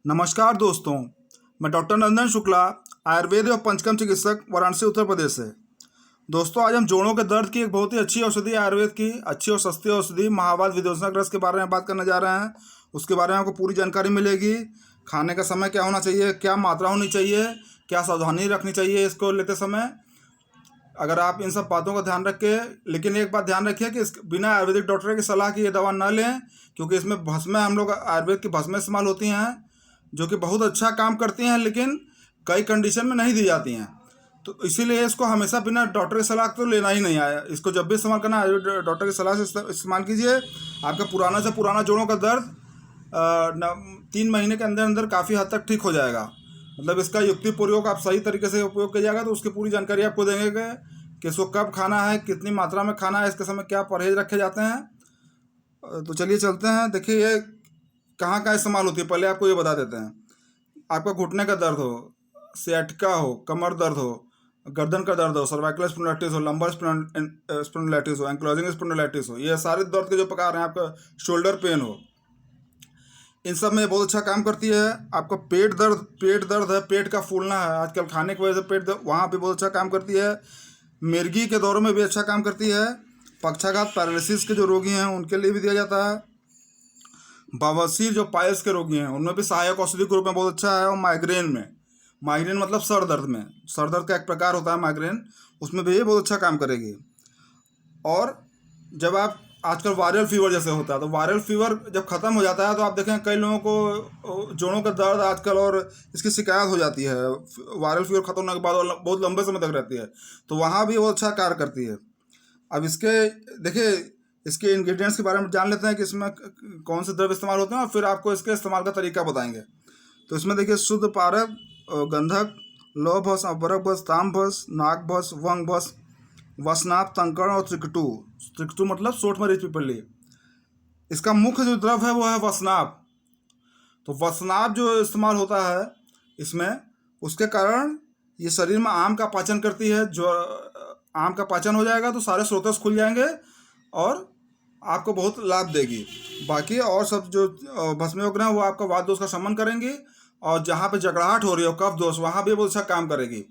नमस्कार दोस्तों, मैं डॉक्टर नंदन शुक्ला, आयुर्वेद और पंचकर्म चिकित्सक, वाराणसी उत्तर प्रदेश से। दोस्तों, आज हम जोड़ों के दर्द की एक बहुत ही अच्छी औषधि, आयुर्वेद की अच्छी और सस्ती औषधि महावात विध्वंसक रस के बारे में बात करने जा रहे हैं। उसके बारे में आपको पूरी जानकारी मिलेगी। खाने का समय क्या होना चाहिए, क्या मात्रा होनी चाहिए, क्या सावधानी रखनी चाहिए इसको लेते समय। अगर आप इन सब बातों का ध्यान रख के, लेकिन एक बात ध्यान रखिए कि बिना आयुर्वेदिक डॉक्टर की सलाह की ये दवा न लें, क्योंकि इसमें भस्में, हम लोग आयुर्वेद की भस्में इस्तेमाल होती हैं जो कि बहुत अच्छा काम करती हैं, लेकिन कई कंडीशन में नहीं दी जाती हैं। तो इसीलिए इसको हमेशा बिना डॉक्टर की सलाह तो लेना ही नहीं आया। इसको जब भी इस्तेमाल करना है डॉक्टर की सलाह से इस्तेमाल कीजिए। आपका पुराना से पुराना जोड़ों का दर्द 3 महीने के अंदर अंदर काफ़ी हद तक ठीक हो जाएगा। मतलब इसका युक्तिपूर्वक आप सही तरीके से उपयोग किया जाएगा तो उसकी पूरी जानकारी आपको देंगे कि इसको कब खाना है, कितनी मात्रा में खाना है, इसके समय क्या परहेज रखे जाते हैं। तो चलिए चलते हैं। देखिए ये कहाँ कहाँ इस्तेमाल होती है, पहले आपको ये बता देते हैं। आपका घुटने का दर्द हो, सियाटिका हो, कमर दर्द हो, गर्दन का दर्द हो, सर्वाइकल स्पॉन्डिलाइटिस हो, लंबर स्पॉन्डिलाइटिस हो, एंक्लोजिंग स्पॉन्डिलाइटिस हो, ये सारे दर्द के जो प्रकार हैं, आपका शोल्डर पेन हो, इन सब में बहुत अच्छा काम करती है। आपका पेट दर्द है, पेट का फूलना है आजकल खाने की वजह से पेट दर्द, वहाँ पे बहुत अच्छा काम करती है। मिर्गी के दौरों में भी अच्छा काम करती है। पक्षाघात पैरालिसिस के जो रोगी हैं उनके लिए भी दिया जाता है। बवासीर जो पायल्स के रोगी हैं उनमें भी सहायक औषधि के रूप में बहुत अच्छा है। और माइग्रेन मतलब सर दर्द का एक प्रकार होता है माइग्रेन, उसमें भी ये बहुत अच्छा काम करेगी। और जब आप आजकल वायरल फीवर जैसे होता है, तो वायरल फीवर जब ख़त्म हो जाता है तो आप देखें कई लोगों को जोड़ों का दर्द आजकल और इसकी शिकायत हो जाती है। वायरल फीवर ख़त्म होने के बाद बहुत लंबे समय तक रहती है, तो वहाँ भी बहुत अच्छा कार्य करती है। अब देखिए इसके इंग्रेडिएंट्स के बारे में जान लेते हैं कि इसमें कौन से द्रव्य इस्तेमाल होते हैं, और फिर आपको इसके इस्तेमाल का तरीका बताएंगे। तो इसमें देखिए शुद्ध पारक, गंधक, लौह भस्म, अपरक भस्म, ताम भस्म, नाग भस्म, वंग भस्म, वसनाप, तंकण और त्रिकटू मतलब सोठ मरीच पिपली। इसका मुख्य जो द्रव्य है वो है वसनाप। तो वसनाप जो इस्तेमाल होता है इसमें, उसके कारण ये शरीर में आम का पाचन करती है। जो आम का पाचन हो जाएगा तो सारे स्रोतस खुल जाएंगे और आपको बहुत लाभ देगी। बाकी और सब जो भस्में वगैरह हैं वो आपका वात दोष का शमन करेंगी, और जहाँ पे जकड़ाहट हो रही है, कफ दोष, वहाँ भी बहुत अच्छा काम करेगी।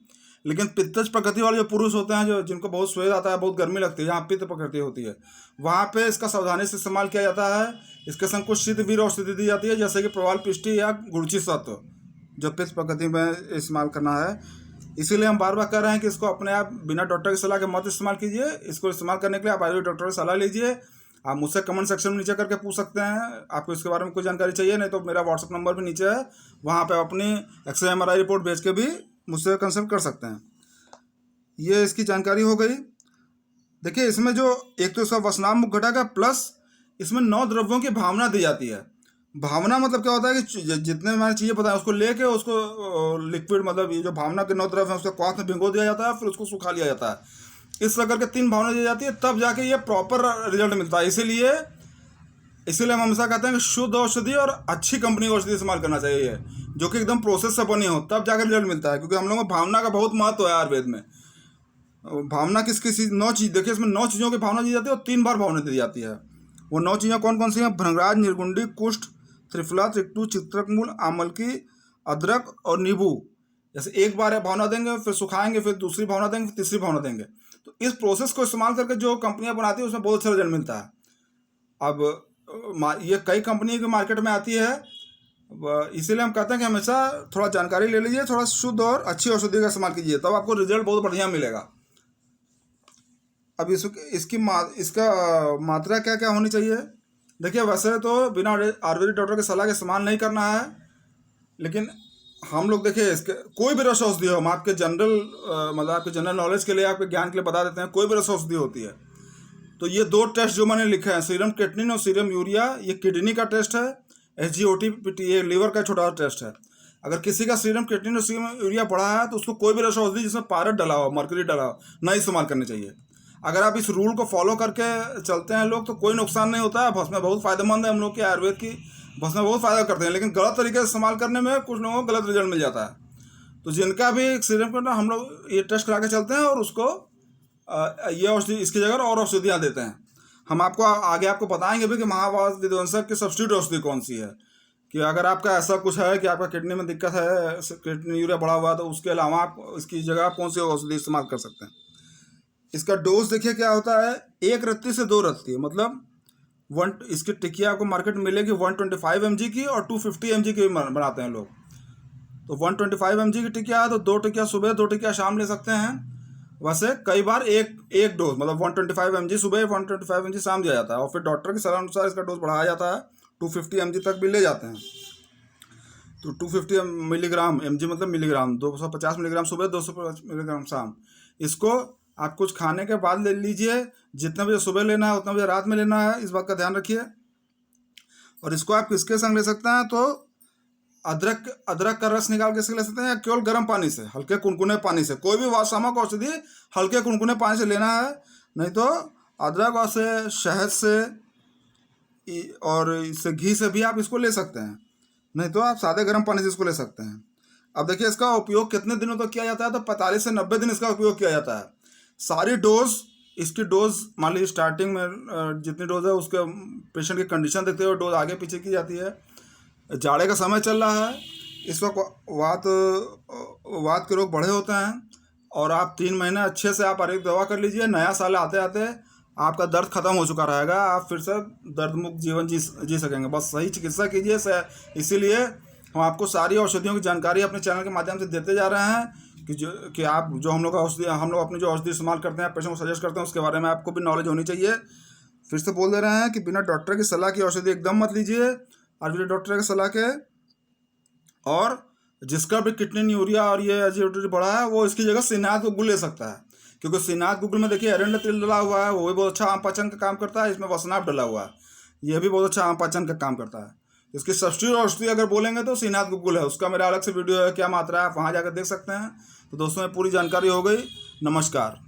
लेकिन पित्तज प्रकृति वाले जो पुरुष होते हैं, जो जिनको बहुत स्वेद आता है, बहुत गर्मी लगती है, जहाँ पित्त प्रकृति होती है, वहाँ पे इसका सावधानी से इस्तेमाल किया जाता है। इसके संग कुछ सिद्ध वीर औषधि दी जाती है, जैसे कि प्रवाल पिष्टि या गुड़ची सत्व, जो पित्त प्रकृति में इस्तेमाल करना है। इसीलिए हम बार बार कह रहे हैं कि इसको अपने आप बिना डॉक्टर की सलाह के मत इस्तेमाल कीजिए। इसको इस्तेमाल करने के लिए आप आयुर्वेदिक डॉक्टर की सलाह लीजिए। आप मुझसे कमेंट सेक्शन में नीचे करके पूछ सकते हैं, आपको इसके बारे में कोई जानकारी चाहिए। नहीं तो मेरा व्हाट्सअप नंबर भी नीचे है, वहाँ पे अपनी एक्सरे MRI रिपोर्ट भेज के भी मुझसे कंसल्ट कर सकते हैं। ये इसकी जानकारी हो गई। देखिए इसमें जो एक तो इसका वसनाम मुख घटा का, प्लस इसमें 9 द्रव्यों की भावना दी जाती है। भावना मतलब क्या होता है कि जितने मैंने चीज़ें बताया उसको लेके उसको लिक्विड, मतलब ये जो भावना के 9 द्रव्य हैं उसको क्वाथ में भिगो दिया जाता है, फिर उसको सुखा लिया जाता है। इस तरह करके 3 भावना दी जाती है, तब जाके ये प्रॉपर रिजल्ट मिलता है। इसीलिए हम हमेशा कहते हैं कि शुद्ध औषधि और अच्छी कंपनी की औषधि इस्तेमाल करना चाहिए, जो कि एकदम प्रोसेस से बनी हो, तब जाकर रिजल्ट मिलता है। क्योंकि हम लोगों में भावना का बहुत महत्व है आयुर्वेद में। भावना किस 9 चीज़, देखिए इसमें 9 चीज़ों की भावना दी जाती है और 3 बार भावना दी जाती है। वो 9 चीज़ें कौन कौन सी हैं? भृंगराज, निर्गुंडी, कुष्ठ, त्रिफला, त्रिकटू, चित्रकमूल, आमलकी, अदरक और नींबू। जैसे एक बार भावना देंगे, फिर सुखाएंगे, फिर दूसरी भावना देंगे, फिर तीसरी भावना देंगे। तो इस प्रोसेस को इस्तेमाल करके जो कंपनियां बनाती है उसमें बहुत अच्छा रिजल्ट मिलता है। अब ये कई कंपनी की मार्केट में आती है, इसीलिए हम कहते हैं कि हमेशा थोड़ा जानकारी ले लीजिए, थोड़ा शुद्ध और अच्छी औषधि का इस्तेमाल कीजिए, तब आपको रिजल्ट बहुत बढ़िया मिलेगा। अब इसका मात्रा क्या क्या होनी चाहिए? देखिए वैसे तो बिना आयुर्वेदिक डॉक्टर की सलाह के इस्तेमाल नहीं करना है, लेकिन हम लोग देखिए इसके कोई भी रस औषधि हो, हम आपके मतलब आपके जनरल नॉलेज के लिए, आपके ज्ञान के लिए बता देते हैं। कोई भी रस औषधि होती है तो ये 2 टेस्ट जो मैंने लिखे हैं, सीरम क्रेटिनिन और सीरम यूरिया, ये किडनी का टेस्ट है। SGOT ये लीवर का छोटा टेस्ट है। अगर किसी का सीरम क्रेटिनिन और सीरम यूरिया बढ़ा है तो उसको कोई भी रस औषधि जिसमें पारद डला हो, मर्क्यूरी डला हो, नहीं इस्तेमाल करनी चाहिए। अगर आप इस रूल को फॉलो करके चलते हैं लोग तो कोई नुकसान नहीं होता है। भस्में बहुत फ़ायदेमंद है, हम लोग की आयुर्वेद की भस्में बहुत फ़ायदा करते हैं, लेकिन गलत तरीके से इस्तेमाल करने में कुछ लोगों को गलत रिजल्ट मिल जाता है। तो जिनका भी सीरम क्रेटिनिन, हम लोग ये टेस्ट करा के चलते हैं और उसको ये औषधि इसकी जगह और औषधियाँ देते हैं। हम आपको आगे आपको बताएंगे भी कि महावात विध्वंसक की सब्स्टिट्यूट औषधि कौन सी है। कि अगर आपका ऐसा कुछ है कि आपका किडनी में दिक्कत है, किडनी यूरिया बढ़ा हुआ है, तो उसके अलावा आप इसकी जगह कौन सी औषधि इस्तेमाल कर सकते हैं। इसका डोज देखिए क्या होता है, 1 रत्ती से 2 रत्ती, मतलब इसकी टिकिया आपको मार्केट में मिलेगी 125 mg की और 250 mg की भी बनाते हैं लोग। तो 125 mg की टिकिया है तो 2 टिकिया सुबह 2 टिकिया शाम ले सकते हैं। वैसे कई बार एक डोज मतलब 125 mg सुबह 125 mg शाम दिया जाता है और फिर डॉक्टर की सलाह अनुसार इसका डोज बढ़ाया जाता है, 250 mg तक भी ले जाते हैं। तो 250 मिलीग्राम mg मतलब मिलीग्राम, 250 मिलीग्राम सुबह 250 मिलीग्राम शाम। इसको आप कुछ खाने के बाद ले लीजिए, जितने बजे सुबह लेना है उतना बजे रात में लेना है, इस बात का ध्यान रखिए। और इसको आप किसके संग ले सकते हैं, तो अदरक का रस निकाल के इसके ले सकते हैं, या केवल गर्म पानी से, हल्के कुनकुने पानी से। कोई भी वासामक औषधि हल्के कुनकुने पानी से लेना है, नहीं तो अदरक और से शहद से और इससे घी से भी आप इसको ले सकते हैं, नहीं तो आप सादे गर्म पानी से इसको ले सकते हैं। अब देखिए इसका उपयोग कितने दिनों तक किया जाता है, तो 45 से 90 दिन इसका उपयोग किया जाता है। सारी डोज, इसकी डोज मान लीजिए स्टार्टिंग में जितनी डोज है उसके पेशेंट की कंडीशन देखते हुए डोज आगे पीछे की जाती है। जाड़े का समय चल रहा है, इस वक्त वात के रोग बढ़े होते हैं, और आप 3 महीने अच्छे से आप आयुर्वेदिक दवा कर लीजिए। नया साल आते आते आपका दर्द खत्म हो चुका रहेगा, आप फिर से दर्द मुक्त जीवन जी सकेंगे। बस सही चिकित्सा कीजिए। इसीलिए हम आपको सारी औषधियों की जानकारी अपने चैनल के माध्यम से देते जा रहे हैं कि आप जो हम लोग अपनी जो औषधि इस्तेमाल करते हैं, पेशेंट को सजेस्ट करते हैं, उसके बारे में आपको भी नॉलेज होनी चाहिए। फिर से बोल दे रहे हैं कि बिना डॉक्टर की सलाह की औषधि एकदम मत लीजिए, आयुर्वेदिक डॉक्टर की सलाह के। और जिसका भी किडनी यूरिया और ये एजिडिटी बढ़ा है वो इसकी जगह श्रीनाथ गुग्गुल ले सकता है, क्योंकि श्रीनाथ गुग्गुल में देखिए एरंड तेल डला हुआ है, वो भी बहुत अच्छा आम पाचन का काम करता है। इसमें वसनाप डला हुआ है, ये भी बहुत अच्छा आम पाचन का काम करता है। इसकी सब्सिट्यूट औषधि अगर बोलेंगे तो श्रीनाथ गुग्गुल है, उसका मेरा अलग से वीडियो है, क्या मात्रा है, आप वहाँ जाकर देख सकते हैं। तो दोस्तों में पूरी जानकारी हो गई। नमस्कार।